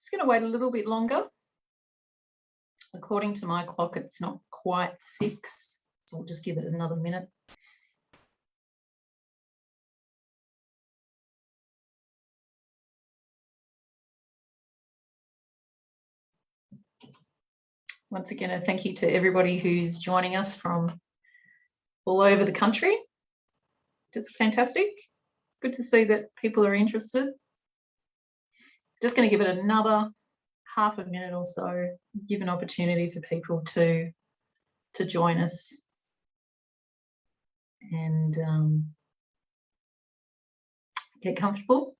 Just going to wait a little bit longer. According to my clock, it's not quite 6, so we'll just give it another minute. Once again, a thank you to everybody who's joining us from all over the country. It's fantastic. It's good to see that people are interested. Just going to give it another half a minute or so, give an opportunity for people to join us and get comfortable.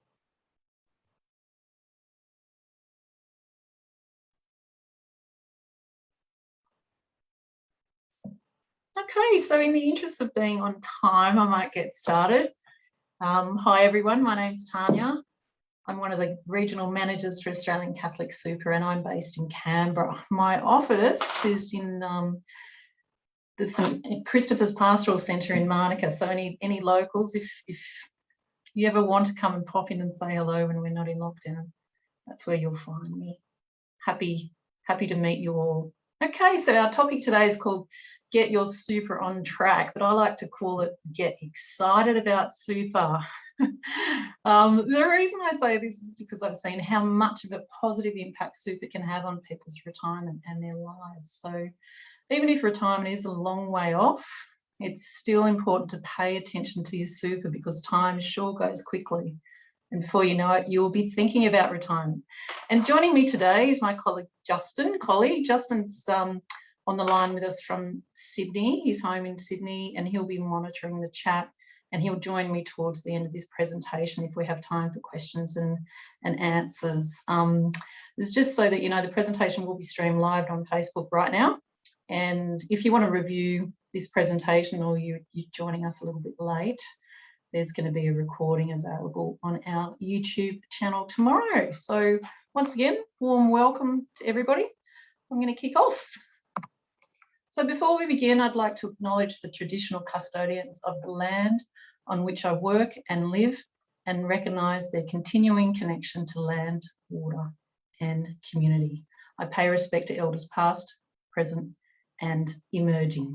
Okay, so in the interest of being on time, I might get started. Hi everyone, my name's Tanya. I'm one of the regional managers for Australian Catholic Super and I'm based in Canberra. My office is in the St Christopher's Pastoral Centre in Monica, so any locals, if you ever want to come and pop in and say hello when we're not in lockdown, that's where you'll find me. Happy to meet you all. Okay, so our topic today is called Get Your Super on Track, but I like to call it Get Excited About Super. The reason I say this is because I've seen how much of a positive impact super can have on people's retirement and their lives. So even if retirement is a long way off, it's still important to pay attention to your super because time sure goes quickly. And before you know it, you'll be thinking about retirement. And joining me today is my colleague Justin. Justin's on the line with us from Sydney. He's home in Sydney and he'll be monitoring the chat and he'll join me towards the end of this presentation if we have time for questions and answers. It's just so that you know the presentation will be streamed live on Facebook right now. And if you want to review this presentation or you're joining us a little bit late, there's going to be a recording available on our YouTube channel tomorrow. So once again, warm welcome to everybody. I'm going to kick off. So before we begin, I'd like to acknowledge the traditional custodians of the land on which I work and live and recognise their continuing connection to land, water and community. I pay respect to elders past, present and emerging.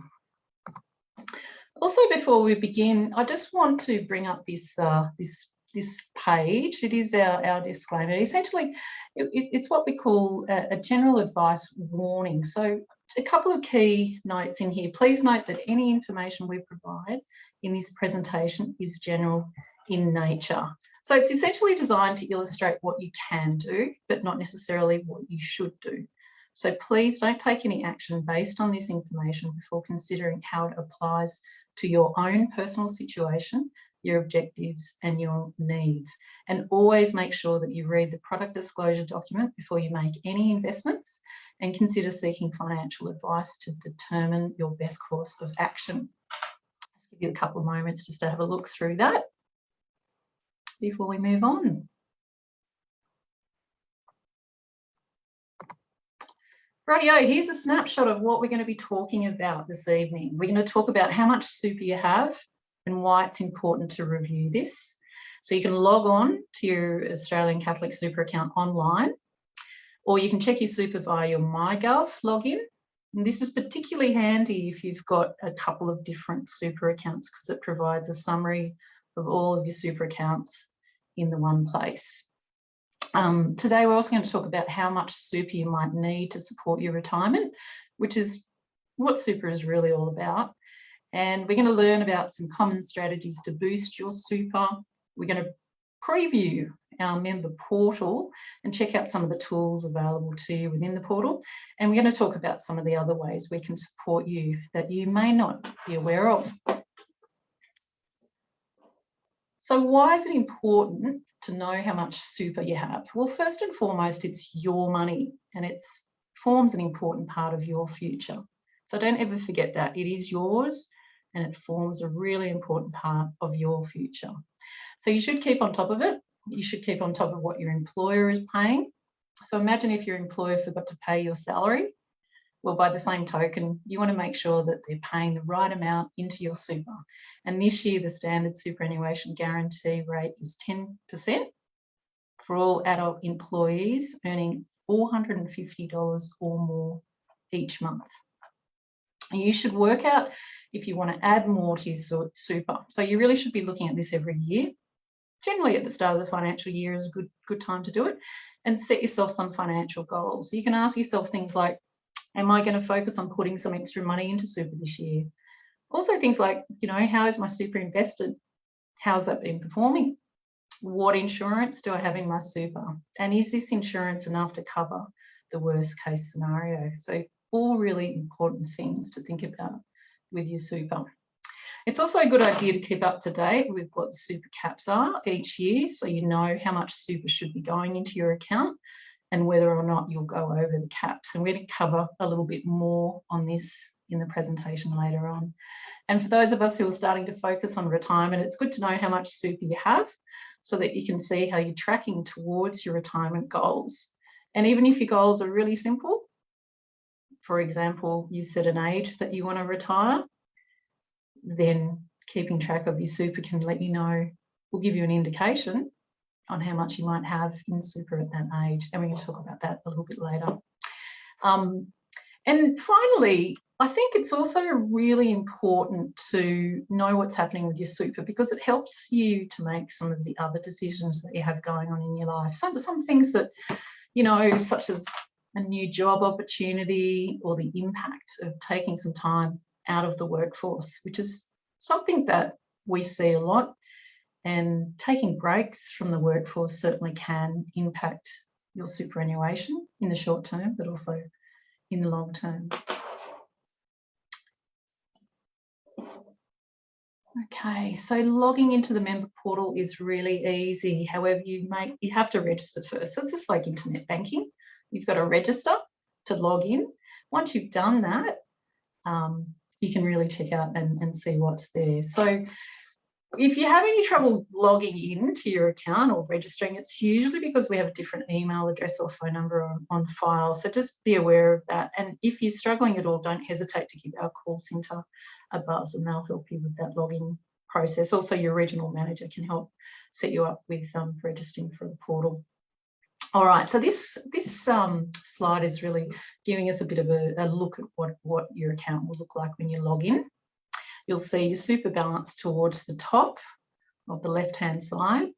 Also, before we begin, I just want to bring up this page. It is our disclaimer. Essentially, it's what we call a general advice warning. So a couple of key notes in here. Please note that any information we provide in this presentation is general in nature. So it's essentially designed to illustrate what you can do, but not necessarily what you should do. So please don't take any action based on this information before considering how it applies to your own personal situation, your objectives and your needs. And always make sure that you read the product disclosure document before you make any investments and consider seeking financial advice to determine your best course of action. I'll give you a couple of moments just to have a look through that before we move on. Rightio, here's a snapshot of what we're going to be talking about this evening. We're going to talk about how much super you have and why it's important to review this. So you can log on to your Australian Catholic Super account online, or you can check your super via your MyGov login. And this is particularly handy if you've got a couple of different super accounts because it provides a summary of all of your super accounts in the one place. Today we're also going to talk about how much super you might need to support your retirement, which is what super is really all about. And we're going to learn about some common strategies to boost your super. We're going to preview our member portal and check out some of the tools available to you within the portal. And we're going to talk about some of the other ways we can support you that you may not be aware of. So why is it important to know how much super you have? Well, first and foremost, it's your money and it forms an important part of your future. So don't ever forget that. It is yours and it forms a really important part of your future. So you should keep on top of it. You should keep on top of what your employer is paying. So imagine if your employer forgot to pay your salary. Well, by the same token, you want to make sure that they're paying the right amount into your super. And this year, the standard superannuation guarantee rate is 10%. for all adult employees earning $450 or more each month. And you should work out if you want to add more to your super. So you really should be looking at this every year. Generally at the start of the financial year is a good time to do it, and set yourself some financial goals. You can ask yourself things like, am I going to focus on putting some extra money into super this year? Also things like, you know, how is my super invested? How's that been performing? What insurance do I have in my super? And is this insurance enough to cover the worst case scenario? So all really important things to think about with your super. It's also a good idea to keep up to date with what super caps are each year, so you know how much super should be going into your account and whether or not you'll go over the caps. And we're going to cover a little bit more on this in the presentation later on. And for those of us who are starting to focus on retirement, it's good to know how much super you have so that you can see how you're tracking towards your retirement goals. And even if your goals are really simple, for example, you set an age that you want to retire, then keeping track of your super can let you know, will give you an indication on how much you might have in super at that age. And we're going to talk about that a little bit later. And finally, I think it's also really important to know what's happening with your super, because it helps you to make some of the other decisions that you have going on in your life. Some things that, you know, such as a new job opportunity or the impact of taking some time out of the workforce, which is something that we see a lot. And taking breaks from the workforce certainly can impact your superannuation in the short term, but also in the long term. Okay, so logging into the member portal is really easy. However, you have to register first. So it's just like internet banking. You've got to register to log in. Once you've done that, you can really check out and see what's there. So if you have any trouble logging into your account or registering, it's usually because we have a different email address or phone number on file. So just be aware of that. And if you're struggling at all, don't hesitate to give our call centre a buzz and they'll help you with that login process. Also, your regional manager can help set you up with registering for the portal. All right, so this slide is really giving us a bit of a look at what your account will look like when you log in. You'll see your super balance towards the top of the left-hand side.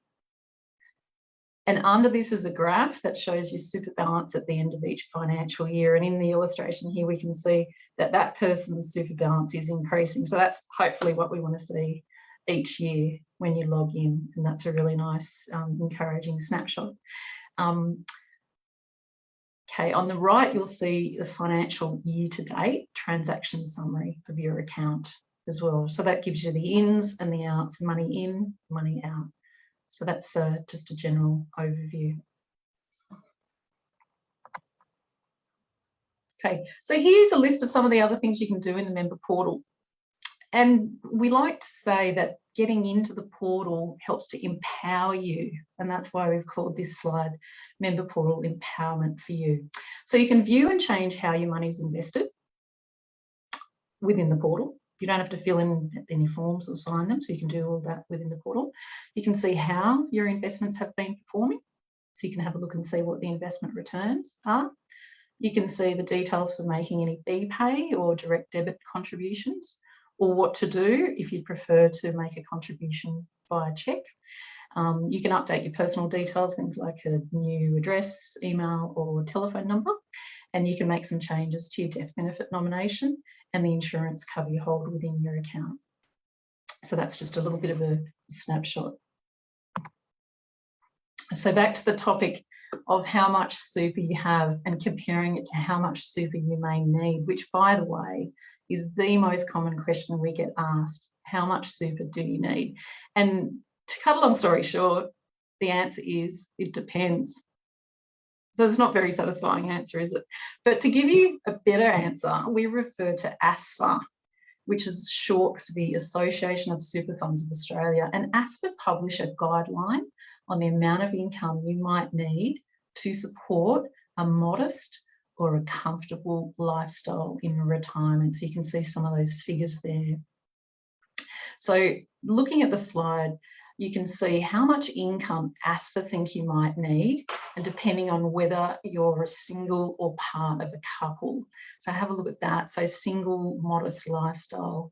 And under this is a graph that shows your super balance at the end of each financial year. And in the illustration here, we can see that that person's super balance is increasing. So that's hopefully what we want to see each year when you log in. And that's a really nice, encouraging snapshot. Okay, on the right, you'll see the financial year-to-date transaction summary of your account as well. So that gives you the ins and the outs, money in, money out. So that's just a general overview. Okay, so here's a list of some of the other things you can do in the member portal. And we like to say that getting into the portal helps to empower you. And that's why we've called this slide Member Portal Empowerment for You. So you can view and change how your money is invested within the portal. You don't have to fill in any forms or sign them, so you can do all that within the portal. You can see how your investments have been performing, so you can have a look and see what the investment returns are. You can see the details for making any BPay or direct debit contributions, or what to do if you'd prefer to make a contribution via cheque. You can update your personal details, things like a new address, email or telephone number, and you can make some changes to your death benefit nomination and the insurance cover you hold within your account. So that's just a little bit of a snapshot. So back to the topic of how much super you have and comparing it to how much super you may need, which, by the way, is the most common question we get asked. How much super do you need? And to cut a long story short, the answer is it depends. So it's not a very satisfying answer, is it? But to give you a better answer, we refer to Aspers, which is short for the Association of Super Funds of Australia. And Aspers publish a guideline on the amount of income you might need to support a modest or a comfortable lifestyle in retirement. So you can see some of those figures there. So looking at the slide, you can see how much income Aspers think you might need, and depending on whether you're a single or part of a couple. So have a look at that. So single, modest lifestyle,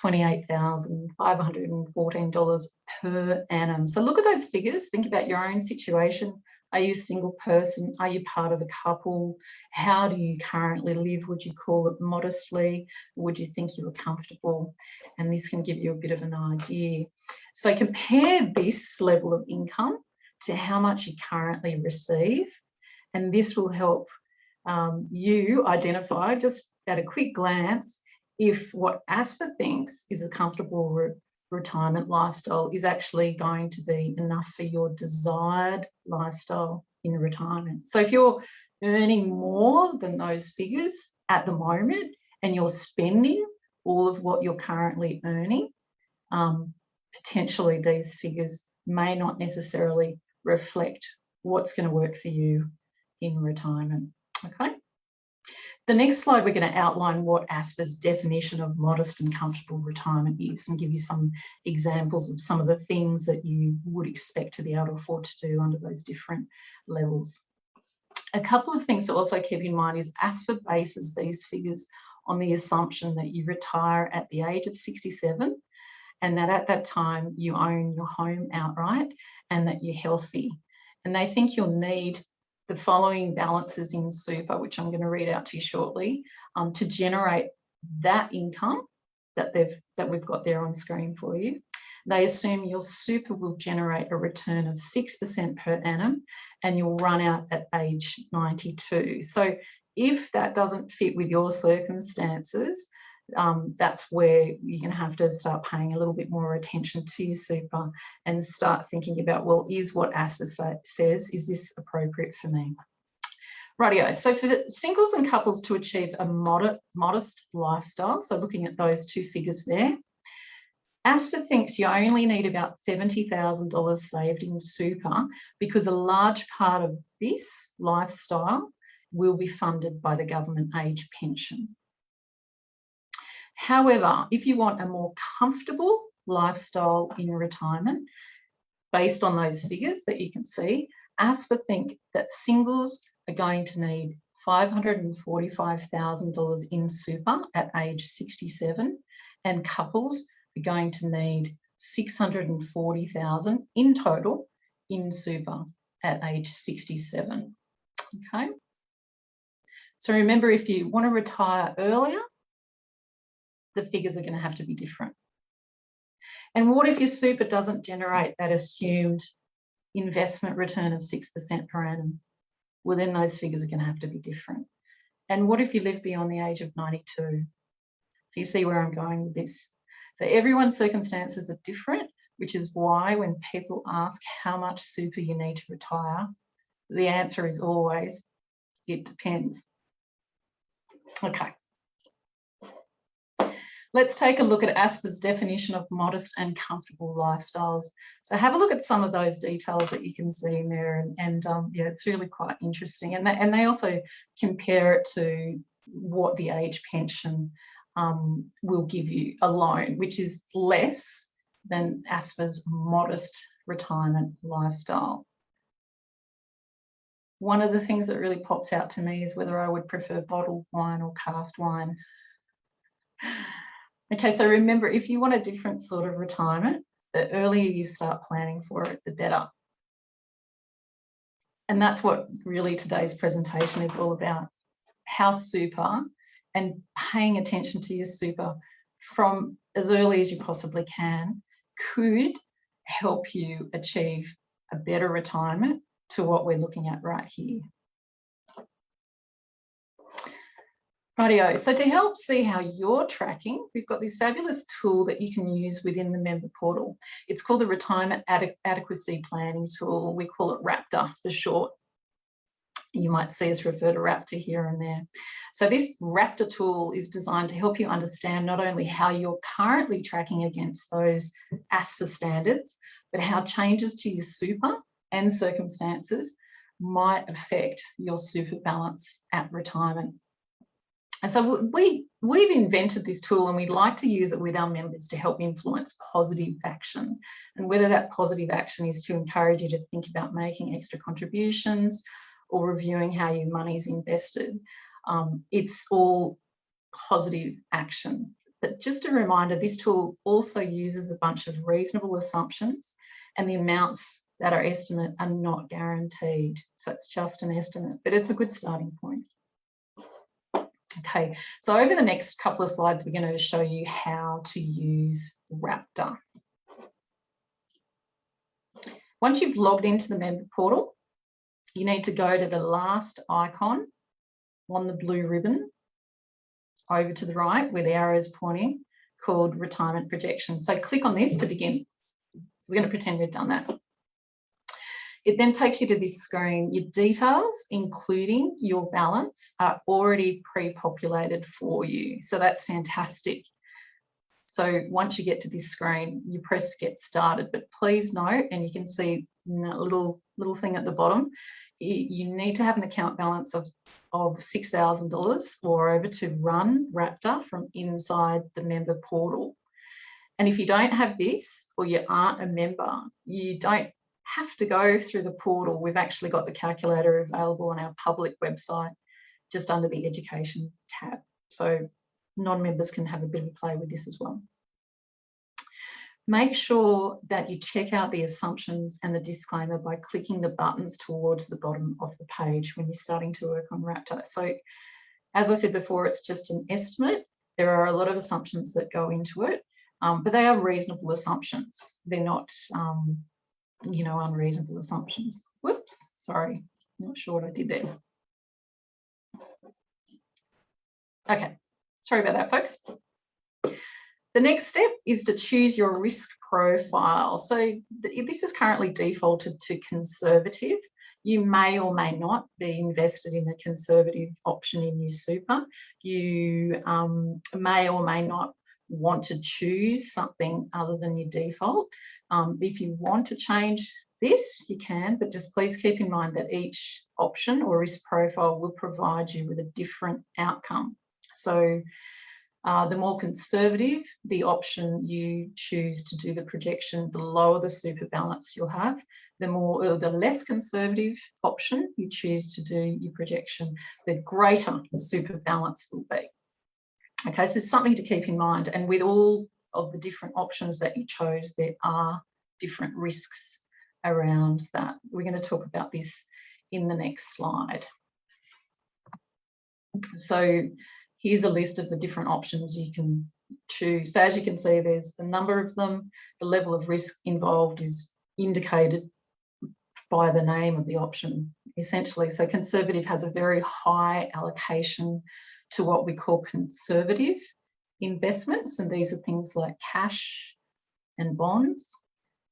$28,514 per annum. So look at those figures. Think about your own situation. Are you a single person? Are you part of a couple? How do you currently live? Would you call it modestly? Would you think you were comfortable? And this can give you a bit of an idea. So compare this level of income to how much you currently receive, and this will help you identify, just at a quick glance, if what Aspers thinks is a comfortable retirement lifestyle is actually going to be enough for your desired lifestyle in retirement. So if you're earning more than those figures at the moment and you're spending all of what you're currently earning, potentially these figures may not necessarily reflect what's going to work for you in retirement. Okay. The next slide, we're going to outline what Aspers' definition of modest and comfortable retirement is, and give you some examples of some of the things that you would expect to be able to afford to do under those different levels. A couple of things to also keep in mind is Aspers bases these figures on the assumption that you retire at the age of 67, and that at that time you own your home outright and that you're healthy. And they think you'll need the following balances in super, which I'm going to read out to you shortly, to generate that income that we've got there on screen for you. They assume your super will generate a return of 6% per annum and you'll run out at age 92. So if that doesn't fit with your circumstances, that's where you're going to have to start paying a little bit more attention to your super and start thinking about, well, is what Aspers says, is this appropriate for me? Rightio. So for the singles and couples to achieve a modest lifestyle, so looking at those two figures there, Aspers thinks you only need about $70,000 saved in super, because a large part of this lifestyle will be funded by the government age pension. However, if you want a more comfortable lifestyle in retirement, based on those figures that you can see, Aspers think that singles are going to need $545,000 in super at age 67, and couples are going to need $640,000 in total in super at age 67. Okay. So remember, if you want to retire earlier, the figures are going to have to be different. And what if your super doesn't generate that assumed investment return of 6% per annum? Well, then those figures are going to have to be different. And what if you live beyond the age of 92? So you see where I'm going with this. So everyone's circumstances are different, which is why when people ask how much super you need to retire, the answer is always, it depends. Okay. Let's take a look at Aspers' definition of modest and comfortable lifestyles. So have a look at some of those details that you can see in there, and yeah, it's really quite interesting. And they also compare it to what the age pension will give you alone, which is less than Aspers' modest retirement lifestyle. One of the things that really pops out to me is whether I would prefer bottled wine or cask wine. Okay, so remember, if you want a different sort of retirement, the earlier you start planning for it, the better. And that's what really today's presentation is all about. How super and paying attention to your super from as early as you possibly can could help you achieve a better retirement to what we're looking at right here. Rightio. So to help see how you're tracking, we've got this fabulous tool that you can use within the member portal. It's called the Retirement Adequacy Planning Tool. We call it RAPTA for short. You might see us refer to RAPTA here and there. So this RAPTA tool is designed to help you understand not only how you're currently tracking against those Aspers standards, but how changes to your super and circumstances might affect your super balance at retirement. And so we've invented this tool, and we'd like to use it with our members to help influence positive action. And whether that positive action is to encourage you to think about making extra contributions or reviewing how your money's invested, it's all positive action. But just a reminder, this tool also uses a bunch of reasonable assumptions, and the amounts that are estimate are not guaranteed. So it's just an estimate, but it's a good starting point. Okay, so over the next couple of slides, we're going to show you how to use Raptor. Once you've logged into the member portal, you need to go to the last icon on the blue ribbon over to the right where the arrow is pointing, called retirement projection. So click on this to begin. So we're going to pretend we've done that. It then takes you to this screen. Your details, including your balance, are already pre-populated for you. So that's fantastic. So once you get to this screen, you press get started. But please note, and you can see in that little thing at the bottom, you need to have an account balance of $6,000 or over to run Raptor from inside the member portal. And if you don't have this, or you aren't a member, you don't have to go through the portal. We've actually got the calculator available on our public website just under the education tab. So non-members can have a bit of a play with this as well. Make sure that you check out the assumptions and the disclaimer by clicking the buttons towards the bottom of the page when you're starting to work on Raptor. So as I said before, it's just an estimate. There are a lot of assumptions that go into it, but they are reasonable assumptions. They're not you know, unreasonable assumptions. Whoops, sorry, not sure what I did there. Okay, sorry about that, folks. The next step is to choose your risk profile. So this is currently defaulted to conservative. You may or may not be invested in a conservative option in your super. You may or may not want to choose something other than your default. If you want to change this, you can, but just please keep in mind that each option or risk profile will provide you with a different outcome. So the more conservative the option you choose to do the projection, the lower the super balance you'll have. The less conservative option you choose to do your projection, the greater the super balance will be. Okay, so it's something to keep in mind. And with all of the different options that you chose, there are different risks around that. We're going to talk about this in the next slide. So here's a list of the different options you can choose. So as you can see, there's a number of them. The level of risk involved is indicated by the name of the option, essentially. So conservative has a very high allocation to what we call conservative investments, and these are things like cash and bonds,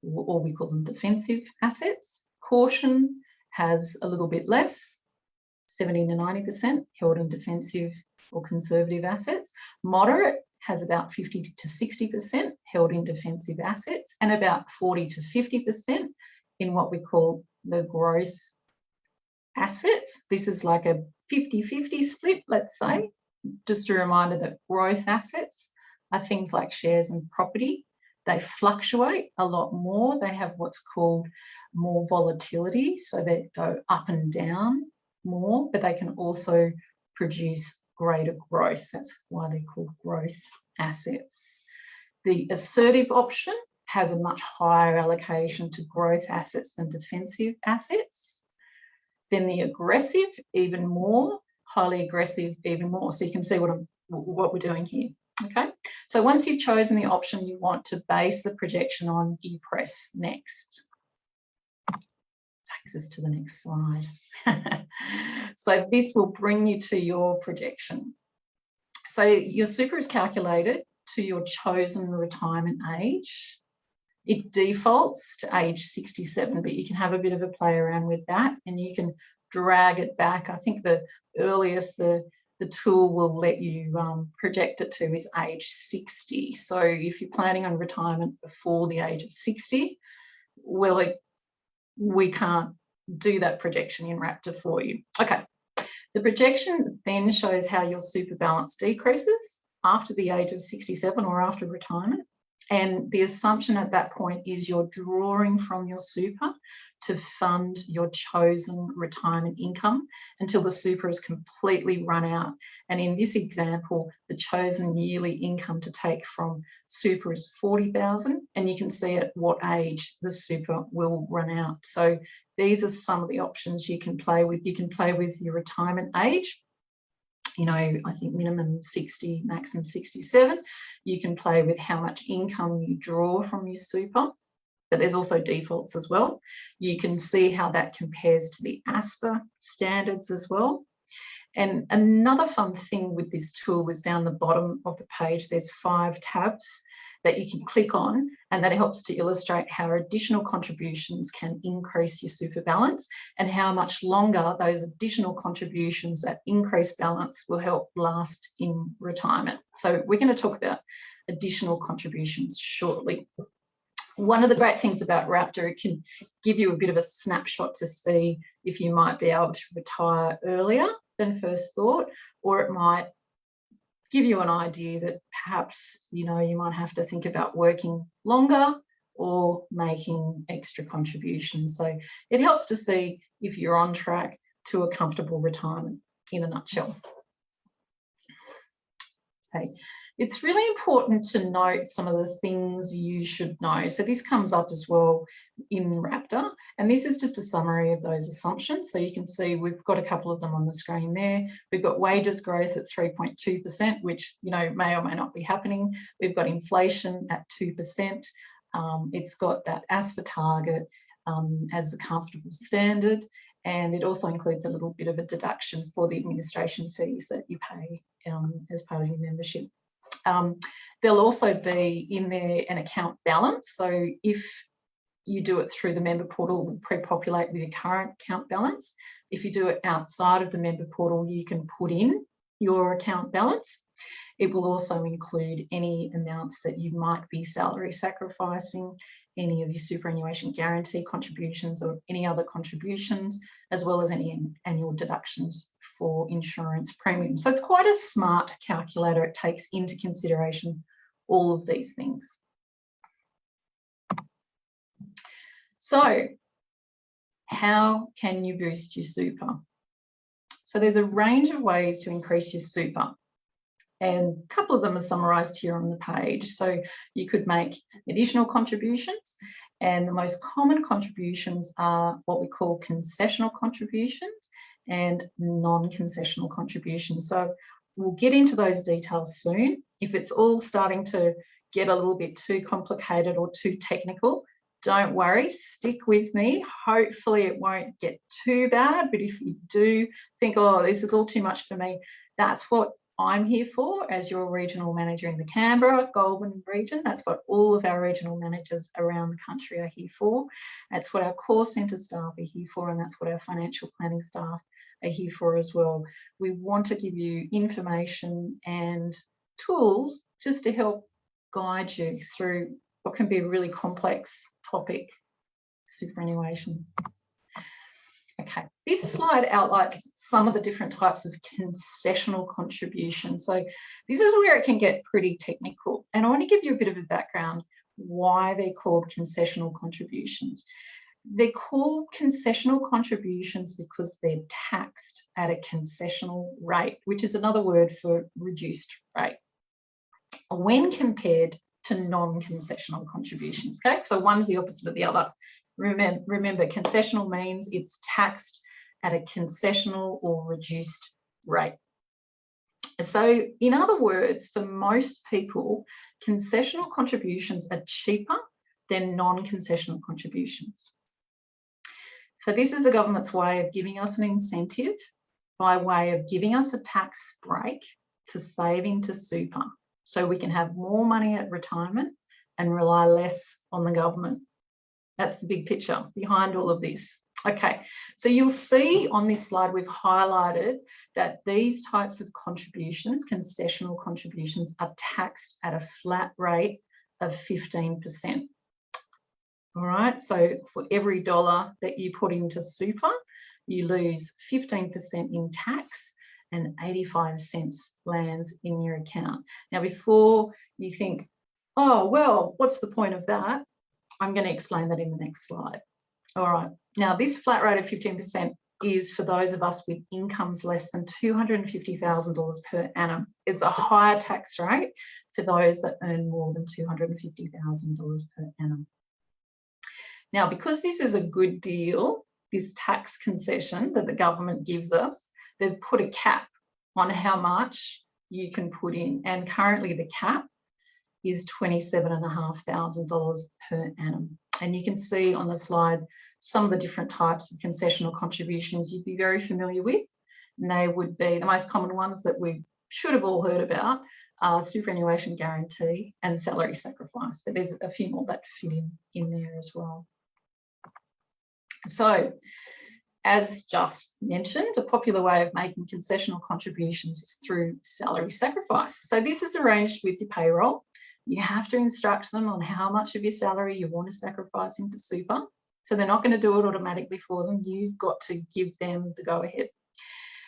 or we call them defensive assets. Caution has a little bit less, 70 to 90% held in defensive or conservative assets. Moderate has about 50 to 60% held in defensive assets, and about 40 to 50% in what we call the growth assets. This is like a 50-50 split, let's say. Just a reminder that growth assets are things like shares and property. They fluctuate a lot more. They have what's called more volatility, so they go up and down more, but they can also produce greater growth. That's why they're called growth assets. The assertive option has a much higher allocation to growth assets than defensive assets. Then the aggressive, even more, highly aggressive, even more. So you can see what we're doing here. Okay, so once you've chosen the option you want to base the projection on, you press next. Takes us to the next slide. So this will bring you to your projection. So your super is calculated to your chosen retirement age. It defaults to age 67, but you can have a bit of a play around with that, and you can drag it back. I think the earliest the tool will let you project it to is age 60. So if you're planning on retirement before the age of 60, well, we can't do that projection in Raptor for you. Okay, The projection then shows how your super balance decreases after the age of 67 or after retirement. And the assumption at that point is you're drawing from your super to fund your chosen retirement income until the super is completely run out. And in this example, the chosen yearly income to take from super is $40,000, and you can see at what age the super will run out. So these are some of the options you can play with. You can play with your retirement age. You know, I think minimum 60, maximum 67. You can play with how much income you draw from your super, but there's also defaults as well. You can see how that compares to the Aspers standards as well. And another fun thing with this tool is down the bottom of the page, there's 5 tabs that you can click on, and that helps to illustrate how additional contributions can increase your super balance and how much longer those additional contributions, that increased balance, will help last in retirement. So we're going to talk about additional contributions shortly. One of the great things about Raptor, it can give you a bit of a snapshot to see if you might be able to retire earlier than first thought, or it might give you an idea that perhaps, you know, you might have to think about working longer or making extra contributions. So it helps to see if you're on track to a comfortable retirement in a nutshell. Okay. It's really important to note some of the things you should know. So this comes up as well in Raptor, and this is just a summary of those assumptions. So you can see we've got a couple of them on the screen there. We've got wages growth at 3.2%, which, you know, may or may not be happening. We've got inflation at 2%. It's got that Aspers target as the comfortable standard, and it also includes a little bit of a deduction for the administration fees that you pay as part of your membership. There'll also be in there an account balance. So if you do it through the member portal, we'll pre-populate with your current account balance. If you do it outside of the member portal, you can put in your account balance. It will also include any amounts that you might be salary sacrificing, any of your superannuation guarantee contributions or any other contributions, as well as any annual deductions for insurance premiums. So it's quite a smart calculator. It takes into consideration all of these things. So how can you boost your super? So there's a range of ways to increase your super, and a couple of them are summarised here on the page. So you could make additional contributions, and the most common contributions are what we call concessional contributions and non-concessional contributions. So we'll get into those details soon. If it's all starting to get a little bit too complicated or too technical, don't worry, stick with me. Hopefully it won't get too bad, but if you do think, oh, this is all too much for me, that's what I'm here for as your regional manager in the Canberra Goulburn region. That's what all of our regional managers around the country are here for. That's what our core centre staff are here for, and that's what our financial planning staff are here for as well. We want to give you information and tools just to help guide you through what can be a really complex topic, superannuation. Okay, this slide outlines some of the different types of concessional contributions. So this is where it can get pretty technical, and I want to give you a bit of a background why they're called concessional contributions. They're called concessional contributions because they're taxed at a concessional rate, which is another word for reduced rate, when compared to non-concessional contributions. Okay, so one's the opposite of the other. Remember, concessional means it's taxed at a concessional or reduced rate. So in other words, for most people, concessional contributions are cheaper than non-concessional contributions. So this is the government's way of giving us an incentive by way of giving us a tax break to save into super, so we can have more money at retirement and rely less on the government. That's the big picture behind all of this. Okay, so you'll see on this slide we've highlighted that these types of contributions, concessional contributions, are taxed at a flat rate of 15%. All right, so for every dollar that you put into super, you lose 15% in tax and 85 cents lands in your account. Now, before you think, oh, well, what's the point of that? I'm going to explain that in the next slide. All right. Now, this flat rate of 15% is for those of us with incomes less than $250,000 per annum. It's a higher tax rate for those that earn more than $250,000 per annum. Now, because this is a good deal, this tax concession that the government gives us, they've put a cap on how much you can put in. And currently the cap is $27,500 per annum. And you can see on the slide some of the different types of concessional contributions you'd be very familiar with. And they would be the most common ones that we should have all heard about are superannuation guarantee and salary sacrifice, but there's a few more that fit in there as well. So, as just mentioned, a popular way of making concessional contributions is through salary sacrifice. So this is arranged with your payroll. You have to instruct them on how much of your salary you want to sacrifice into super. So they're not going to do it automatically for them. You've got to give them the go ahead.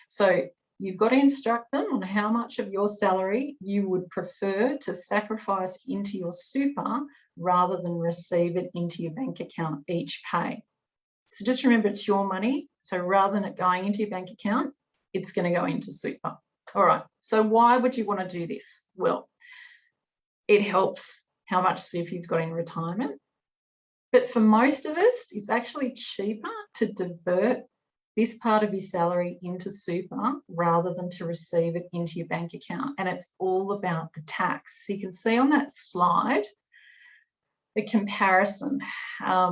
So you've got to instruct them on how much of your salary you would prefer to sacrifice into your super rather than receive it into your bank account each pay. So just remember, it's your money. So rather than it going into your bank account, it's going to go into super. All right. So why would you want to do this? Well, it helps how much super you've got in retirement. But for most of us, it's actually cheaper to divert this part of your salary into super rather than to receive it into your bank account. And it's all about the tax. So you can see on that slide the comparison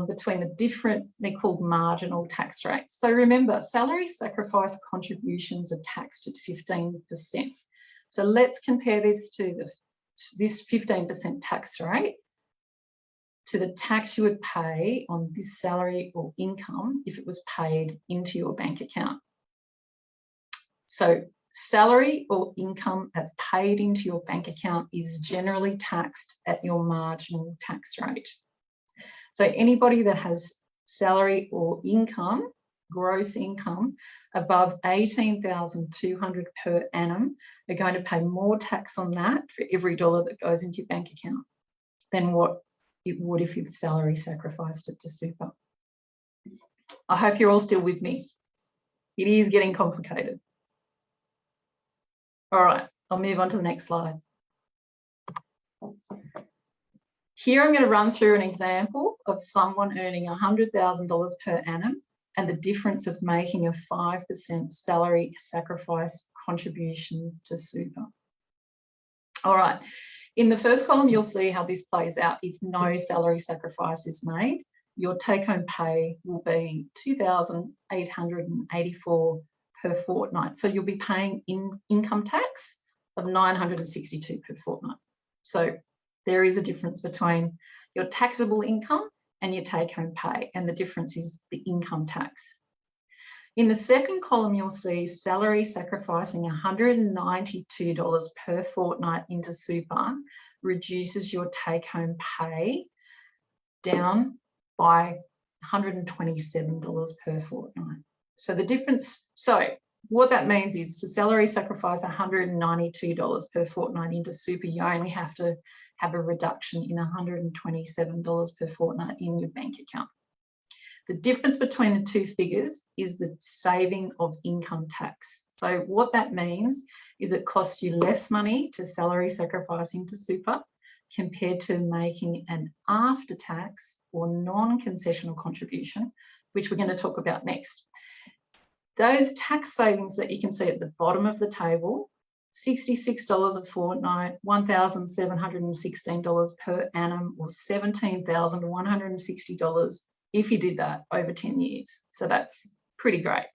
between the different, they're called marginal tax rates. So remember, salary sacrifice contributions are taxed at 15%. So let's compare this to this 15% tax rate to the tax you would pay on this salary or income if it was paid into your bank account. So salary or income that's paid into your bank account is generally taxed at your marginal tax rate. So anybody that has salary or income, gross income, above $18,200 per annum are going to pay more tax on that for every dollar that goes into your bank account than what it would if your salary sacrificed it to super. I hope you're all still with me. It is getting complicated. All right, I'll move on to the next slide. Here I'm going to run through an example of someone earning $100,000 per annum and the difference of making a 5% salary sacrifice contribution to super. All right, in the first column, you'll see how this plays out if no salary sacrifice is made. Your take-home pay will be $2,884 per fortnight. So you'll be paying income tax of $962 per fortnight. So there is a difference between your taxable income and your take-home pay, and the difference is the income tax. In the second column, you'll see salary sacrificing $192 per fortnight into super reduces your take-home pay down by $127 per fortnight. So the difference, so what that means is to salary sacrifice $192 per fortnight into super, you only have to have a reduction in $127 per fortnight in your bank account. The difference between the two figures is the saving of income tax. So what that means is it costs you less money to salary sacrifice into super compared to making an after-tax or non-concessional contribution, which we're going to talk about next. Those tax savings that you can see at the bottom of the table, $66 a fortnight, $1,716 per annum, or $17,160 if you did that over 10 years. So that's pretty great.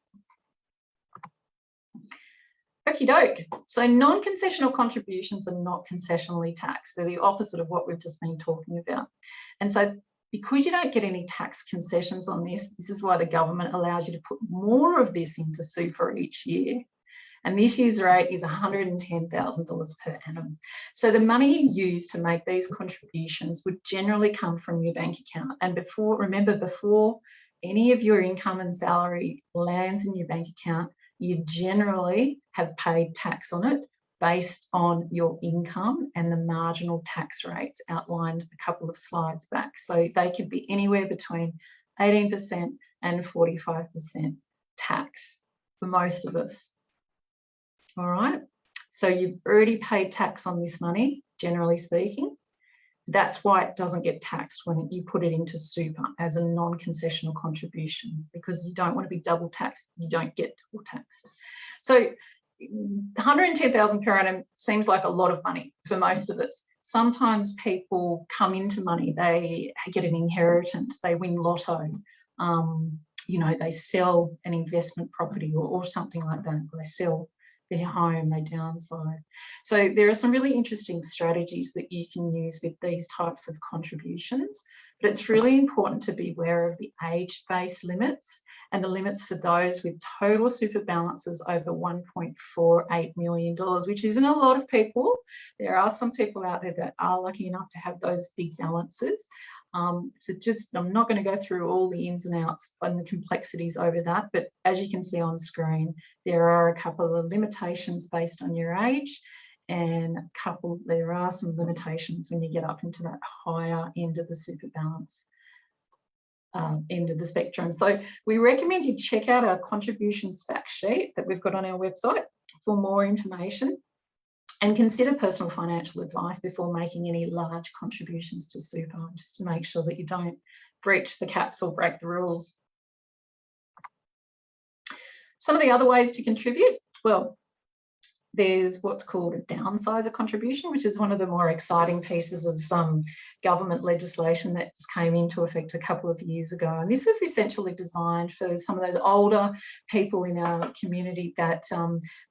Okie doke. So non-concessional contributions are not concessionally taxed. They're the opposite of what we've just been talking about. And so because you don't get any tax concessions on this, this is why the government allows you to put more of this into super each year. And this year's rate is $110,000 per annum. So the money you use to make these contributions would generally come from your bank account. And remember, before any of your income and salary lands in your bank account, you generally have paid tax on it based on your income and the marginal tax rates outlined a couple of slides back. So they could be anywhere between 18% and 45% tax for most of us. All right, so you've already paid tax on this money, generally speaking. That's why it doesn't get taxed when you put it into super as a non-concessional contribution, because you don't want to be double taxed. You don't get double taxed. So 110,000 per annum seems like a lot of money for most of us. Sometimes people come into money, they get an inheritance, they win lotto, you know, they sell an investment property or something like that. They sell their home, they downsize. So there are some really interesting strategies that you can use with these types of contributions, but it's really important to be aware of the age-based limits and the limits for those with total super balances over $1.48 million, which isn't a lot of people. There are some people out there that are lucky enough to have those big balances. So just, I'm not going to go through all the ins and outs and the complexities over that, but as you can see on screen, there are a couple of limitations based on your age, and there are some limitations when you get up into that higher end of the super balance end of the spectrum. So we recommend you check out our contributions fact sheet that we've got on our website for more information, and consider personal financial advice before making any large contributions to super, just to make sure that you don't breach the caps or break the rules. Some of the other ways to contribute, well, there's what's called a downsizer contribution, which is one of the more exciting pieces of government legislation that came into effect a couple of years ago. And this is essentially designed for some of those older people in our community that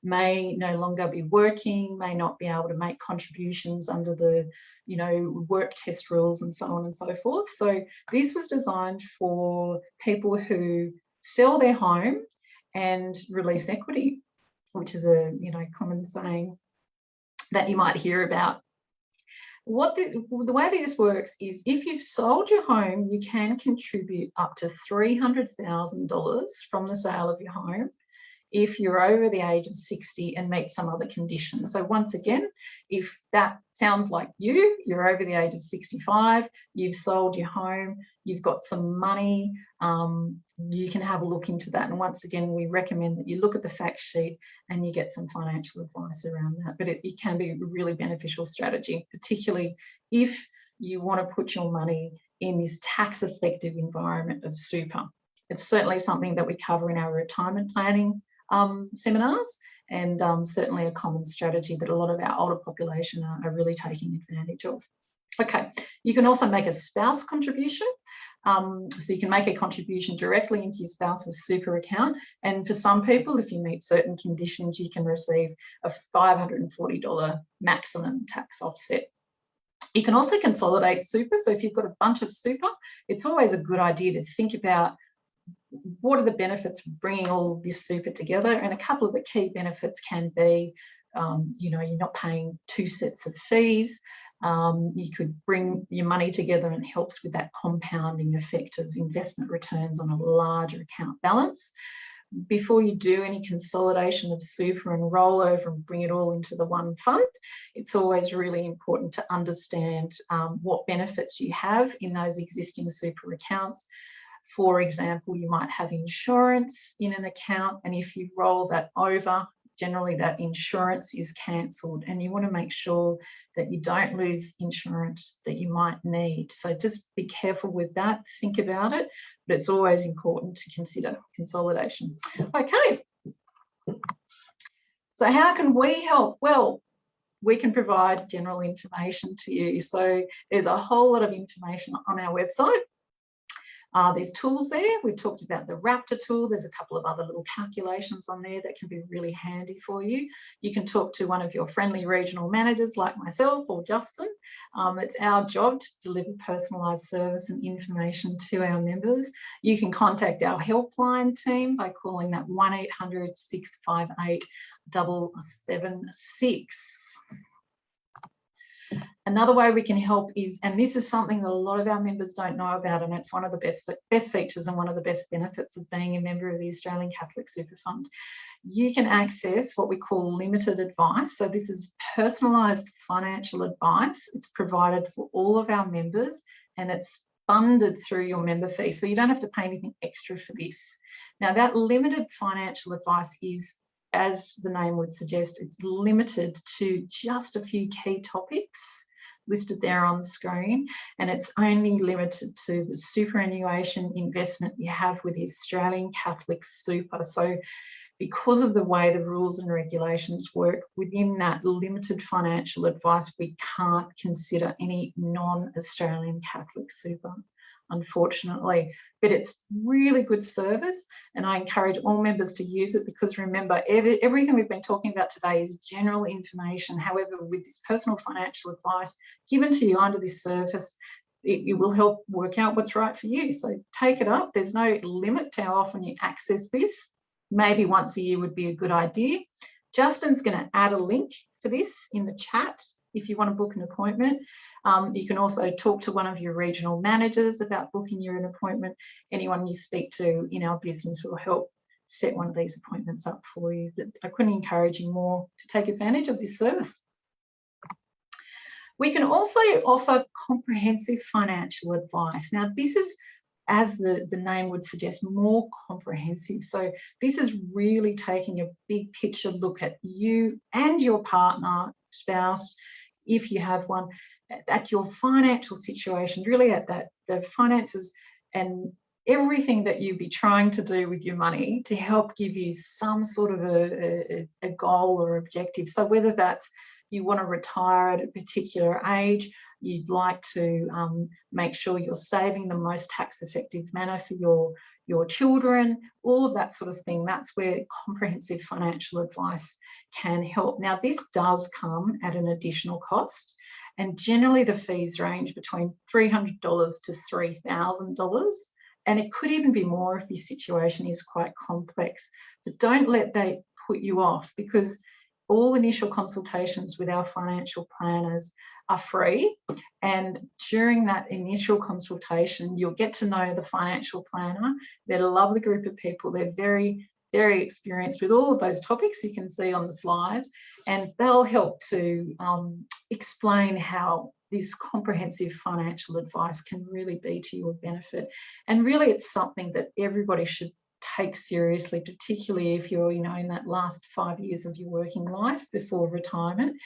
may no longer be working, may not be able to make contributions under the, you know, work test rules and so on and so forth. So this was designed for people who sell their home and release equity, which is a, you know, common saying that you might hear about. What the way this works is, if you've sold your home, you can contribute up to $300,000 from the sale of your home if you're over the age of 60 and meet some other conditions. So once again, if that sounds like you're over the age of 65, you've sold your home, you've got some money, you can have a look into that. And once again, we recommend that you look at the fact sheet and you get some financial advice around that. But it can be a really beneficial strategy, particularly if you want to put your money in this tax effective environment of super. It's certainly something that we cover in our retirement planning seminars, and certainly a common strategy that a lot of our older population are really taking advantage of. Okay, you can also make a spouse contribution. So you can make a contribution directly into your spouse's super account, and for some people, if you meet certain conditions, you can receive a $540 maximum tax offset. You can also consolidate super. So if you've got a bunch of super, it's always a good idea to think about what are the benefits of bringing all this super together. And a couple of the key benefits can be, you know, you're not paying two sets of fees. You could bring your money together, and it helps with that compounding effect of investment returns on a larger account balance. Before you do any consolidation of super and roll over and bring it all into the one fund, it's always really important to understand what benefits you have in those existing super accounts. For example, you might have insurance in an account, and if you roll that over, generally that insurance is cancelled, and you want to make sure that you don't lose insurance that you might need. So just be careful with that, think about it, but it's always important to consider consolidation. Okay, so how can we help? Well, we can provide general information to you. So there's a whole lot of information on our website. There's tools there. We've talked about the Raptor tool. There's a couple of other little calculations on there that can be really handy for you. You can talk to one of your friendly regional managers like myself or Justin. It's our job to deliver personalised service and information to our members. You can contact our helpline team by calling that 1800 658 776. Another way we can help is, and this is something that a lot of our members don't know about, and it's one of the best features and one of the best benefits of being a member of the Australian Catholic Super Fund. You can access what we call limited advice. So this is personalised financial advice. It's provided for all of our members and it's funded through your member fee. So you don't have to pay anything extra for this. Now that limited financial advice is, as the name would suggest, it's limited to just a few key topics listed there on the screen, and it's only limited to the superannuation investment you have with the Australian Catholic Super. So because of the way the rules and regulations work, within that limited financial advice, we can't consider any non-Australian Catholic Super, unfortunately. But it's really good service, and I encourage all members to use it, because remember, everything we've been talking about today is general information. However, with this personal financial advice given to you under this service, it will help work out what's right for you. So take it up. There's no limit to how often you access this. Maybe once a year would be a good idea. Justin's going to add a link for this in the chat if you want to book an appointment. You can also talk to one of your regional managers about booking your appointment. Anyone you speak to in our business will help set one of these appointments up for you. But I couldn't encourage you more to take advantage of this service. We can also offer comprehensive financial advice. Now, this is, as the name would suggest, more comprehensive. So this is really taking a big picture look at you and your partner, spouse, if you have one, at your financial situation, really at the finances and everything that you'd be trying to do with your money to help give you some sort of a goal or objective. So whether that's you want to retire at a particular age, you'd like to make sure you're saving the most tax-effective manner for your children, all of that sort of thing. That's where comprehensive financial advice can help. Now, this does come at an additional cost, and generally the fees range between $300 to $3,000, and it could even be more if your situation is quite complex. But don't let that put you off, because all initial consultations with our financial planners are free, and during that initial consultation you'll get to know the financial planner. They're a lovely group of people. They're very, very experienced with all of those topics you can see on the slide, and they'll help to explain how this comprehensive financial advice can really be to your benefit. And really it's something that everybody should take seriously, particularly if you're, in that last 5 years of your working life before retirement.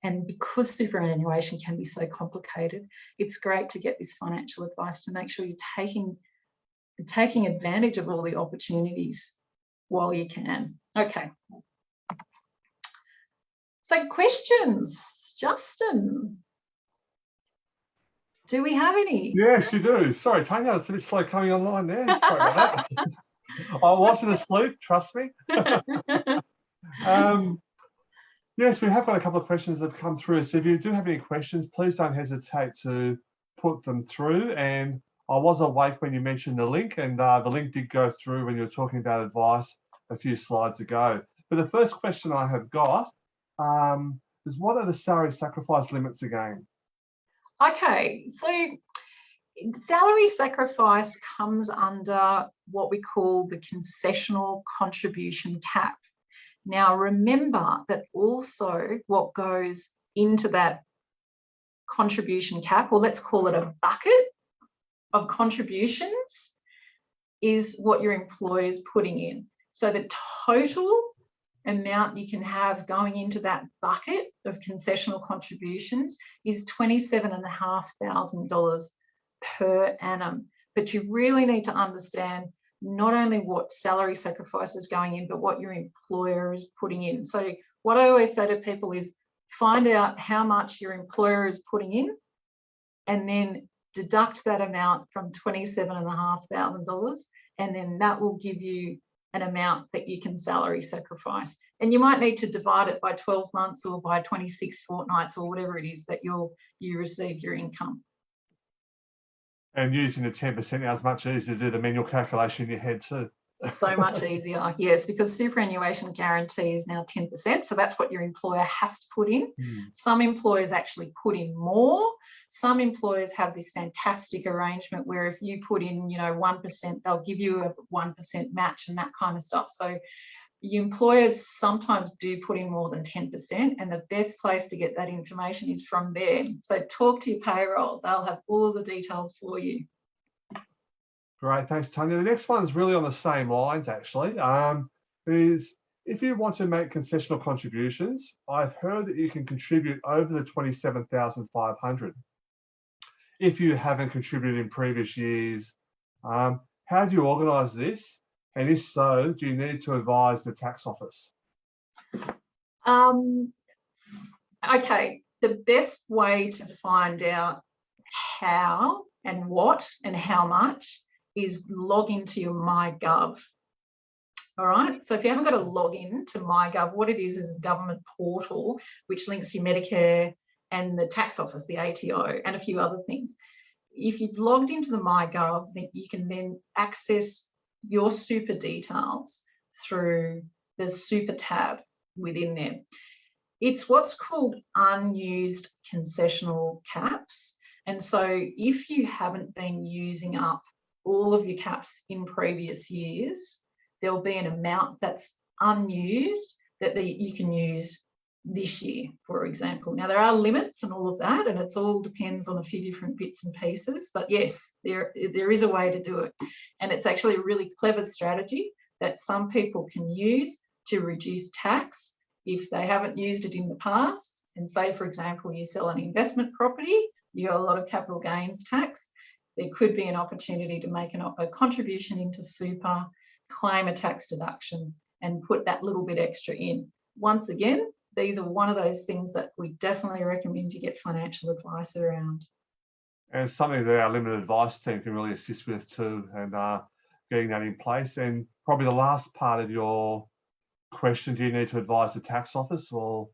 And because superannuation can be so complicated, it's great to get this financial advice to make sure you're taking advantage of all the opportunities while you can. Okay. So questions, Justin? Do we have any? Yes, you do. Sorry, Tanya, it's a bit slow coming online there. Sorry about that. I wasn't asleep, trust me. Yes, we have got a couple of questions that have come through. So if you do have any questions, please don't hesitate to put them through. And I was awake when you mentioned the link, and the link did go through when you were talking about advice a few slides ago. But the first question I have got is, what are the salary sacrifice limits again? Okay, so salary sacrifice comes under what we call the concessional contribution cap. Now, remember that also what goes into that contribution cap, or let's call it a bucket of contributions, is what your employer is putting in. So the total amount you can have going into that bucket of concessional contributions is $27,500 per annum. But you really need to understand not only what salary sacrifice is going in, but what your employer is putting in. So what I always say to people is find out how much your employer is putting in and then deduct that amount from $27,500, and then that will give you an amount that you can salary sacrifice. And you might need to divide it by 12 months or by 26 fortnights or whatever it is that you receive your income. And using the 10% now is much easier to do the manual calculation in your head too. So much easier, yes, because superannuation guarantee is now 10%. So that's what your employer has to put in. Some employers actually put in more. Some employers have this fantastic arrangement where if you put in, 1%, they'll give you a 1% match and that kind of stuff. So your employers sometimes do put in more than 10%, and the best place to get that information is from there. So talk to your payroll. They'll have all of the details for you. Great, thanks, Tanya. The next one is really on the same lines, actually. Is if you want to make concessional contributions, I've heard that you can contribute over the 27,500. If you haven't contributed in previous years, how do you organise this? And if so, do you need to advise the tax office? Okay, the best way to find out how and what and how much is log into your MyGov. All right, so if you haven't got a login to MyGov, what it is a government portal which links your Medicare and the tax office, the ATO, and a few other things. If you've logged into the MyGov, then you can then access your super details through the super tab within there. It's what's called unused concessional caps. And so if you haven't been using up all of your caps in previous years, there'll be an amount that's unused that you can use this year, for example. Now, there are limits and all of that, and it's all depends on a few different bits and pieces. But yes, there is a way to do it. And it's actually a really clever strategy that some people can use to reduce tax if they haven't used it in the past. And say, for example, you sell an investment property, you got a lot of capital gains tax. There could be an opportunity to make a contribution into super, claim a tax deduction, and put that little bit extra in. Once again, these are one of those things that we definitely recommend you get financial advice around. And it's something that our limited advice team can really assist with too, and getting that in place. And probably the last part of your question, do you need to advise the tax office? Well,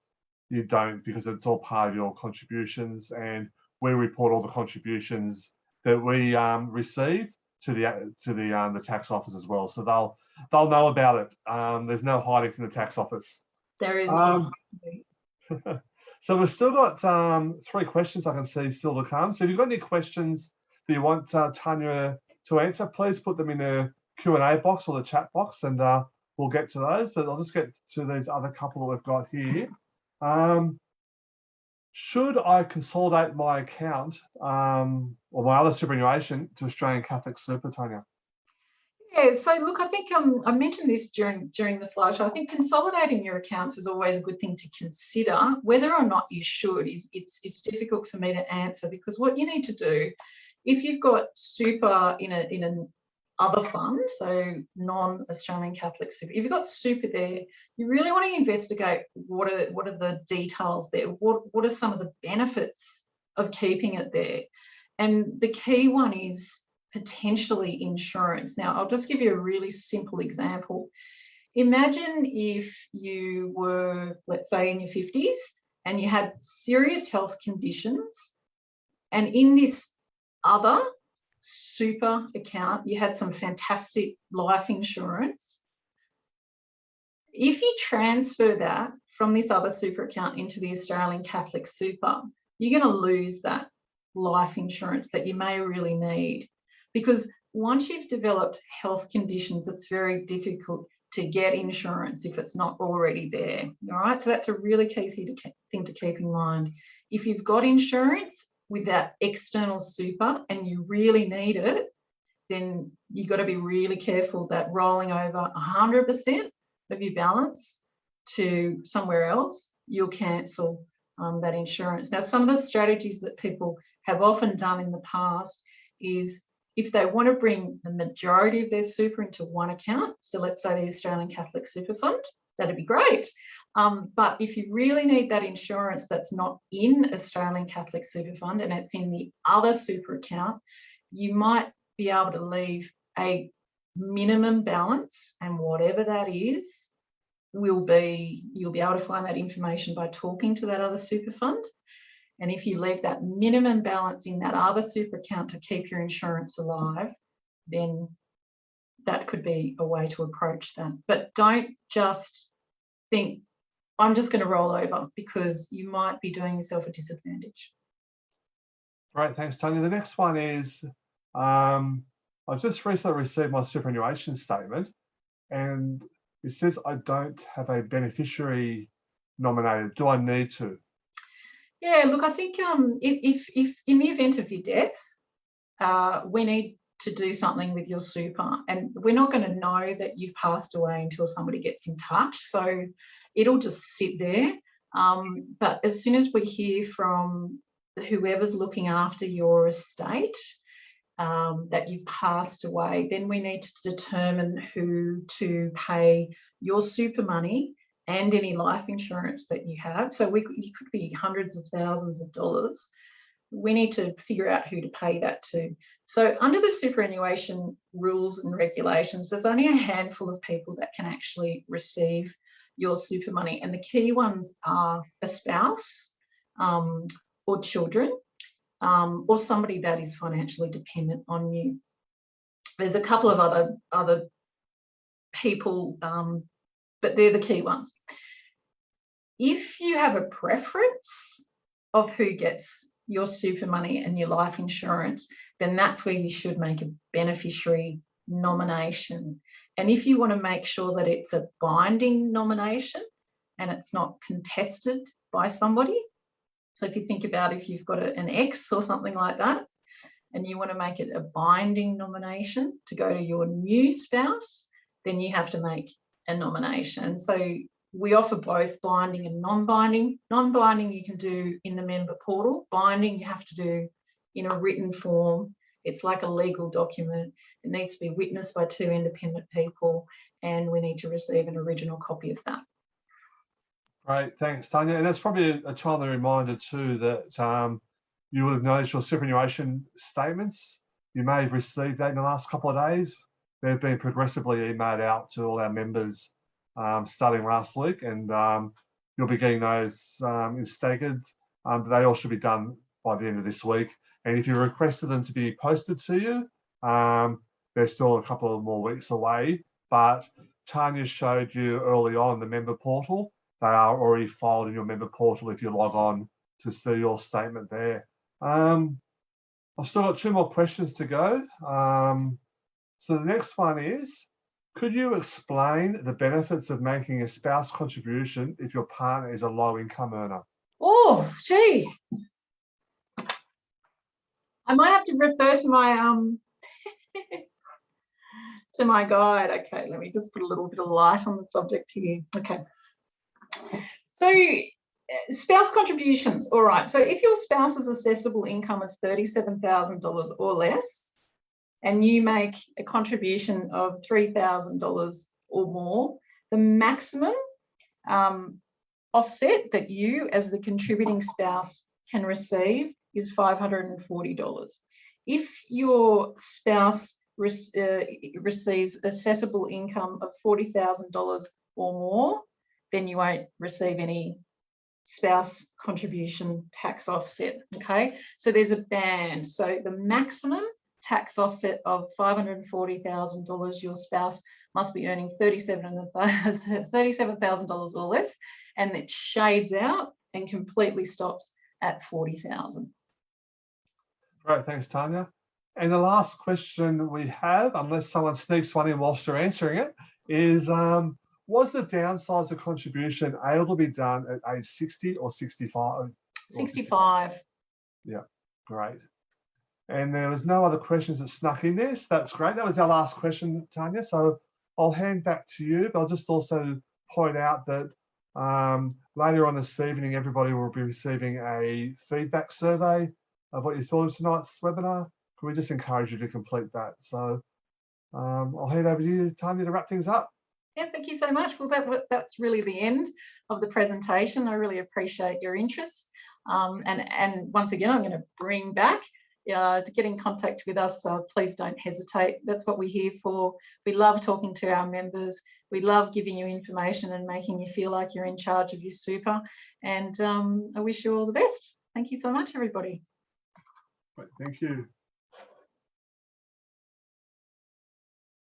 you don't, because it's all part of your contributions, and we report all the contributions that we receive to the tax office as well. So they'll know about it. There's no hiding from the tax office. There is no. So we've still got 3 questions I can see still to come. So if you've got any questions that you want Tanya to answer, please put them in the Q&A box or the chat box, and we'll get to those. But I'll just get to these other couple that we've got here. Should I consolidate my account or my other superannuation to Australian Catholic Super, Tanya? Yeah, so look, I think I mentioned this during the slideshow. I think consolidating your accounts is always a good thing to consider. Whether or not you should it's difficult for me to answer, because what you need to do, if you've got super in an other fund, so non-Australian Catholic Super, if you've got super there, you really want to investigate what are the details there, what are some of the benefits of keeping it there. And the key one is potentially insurance. Now, I'll just give you a really simple example. Imagine if you were, let's say, in your 50s and you had serious health conditions, and in this other super account, you had some fantastic life insurance. If you transfer that from this other super account into the Australian Catholic Super, you're going to lose that life insurance that you may really need. Because once you've developed health conditions, it's very difficult to get insurance if it's not already there. All right, so that's a really key thing to keep in mind. If you've got insurance with that external super and you really need it, then you've got to be really careful that rolling over 100% of your balance to somewhere else, you'll cancel that insurance. Now, some of the strategies that people have often done in the past is, if they want to bring the majority of their super into one account, so let's say the Australian Catholic Super Fund, that'd be great. But if you really need that insurance that's not in Australian Catholic Super Fund and it's in the other super account, you might be able to leave a minimum balance, and whatever that is, you'll be able to find that information by talking to that other super fund. And if you leave that minimum balance in that other super account to keep your insurance alive, then that could be a way to approach that. But don't just think, I'm just going to roll over, because you might be doing yourself a disadvantage. Great, thanks, Tanya. The next one is, I've just recently received my superannuation statement, and it says I don't have a beneficiary nominated. Do I need to? Yeah, look, I think if in the event of your death, we need to do something with your super, and we're not going to know that you've passed away until somebody gets in touch. So it'll just sit there. But as soon as we hear from whoever's looking after your estate that you've passed away, then we need to determine who to pay your super money and any life insurance that you have. So you could be hundreds of thousands of dollars. We need to figure out who to pay that to. So under the superannuation rules and regulations, there's only a handful of people that can actually receive your super money. And the key ones are a spouse or children or somebody that is financially dependent on you. There's a couple of other people, but they're the key ones. If you have a preference of who gets your super money and your life insurance, then that's where you should make a beneficiary nomination. And if you want to make sure that it's a binding nomination and it's not contested by somebody, so if you think about if you've got an ex or something like that, and you want to make it a binding nomination to go to your new spouse, then you have to make a nomination. So we offer both binding and non-binding. Non-binding you can do in the member portal. Binding you have to do in a written form. It's like a legal document. It needs to be witnessed by 2 independent people, and we need to receive an original copy of that. Great, thanks, Tanya. And that's probably a timely reminder too that you will have noticed your superannuation statements. You may have received that in the last couple of days. They've been progressively emailed out to all our members starting last week, and you'll be getting those in staggered. They all should be done by the end of this week. And if you requested them to be posted to you, they're still a couple of more weeks away. But Tanya showed you early on the member portal. They are already filed in your member portal if you log on to see your statement there. I've still got 2 more questions to go. So the next one is, could you explain the benefits of making a spouse contribution if your partner is a low income earner? Oh, gee. I might have to refer to my to my guide. Okay, let me just put a little bit of light on the subject here. Okay. So spouse contributions. All right. So if your spouse's assessable income is $37,000 or less, and you make a contribution of $3,000 or more, the maximum offset that you as the contributing spouse can receive is $540. If your spouse receives assessable income of $40,000 or more, then you won't receive any spouse contribution tax offset, okay? So there's a band. So the maximum tax offset of $540,000, your spouse must be earning $37,000 or less, and it shades out and completely stops at $40,000. Great, thanks, Tanya. And the last question we have, unless someone sneaks one in whilst you're answering it, is was the downsizer contribution able to be done at age 60 or 65? 65. Yeah, great. And there was no other questions that snuck in there, so that's great. That was our last question, Tanya. So I'll hand back to you, but I'll just also point out that later on this evening, everybody will be receiving a feedback survey of what you thought of tonight's webinar. Can we just encourage you to complete that? So I'll hand over to you, Tanya, to wrap things up. Yeah, thank you so much. Well, that's really the end of the presentation. I really appreciate your interest. And once again, I'm going to bring back to get in contact with us. Please don't hesitate. That's what we're here for. We love talking to our members. We love giving you information and making you feel like you're in charge of your super. And I wish you all the best. Thank you so much, everybody. Thank you.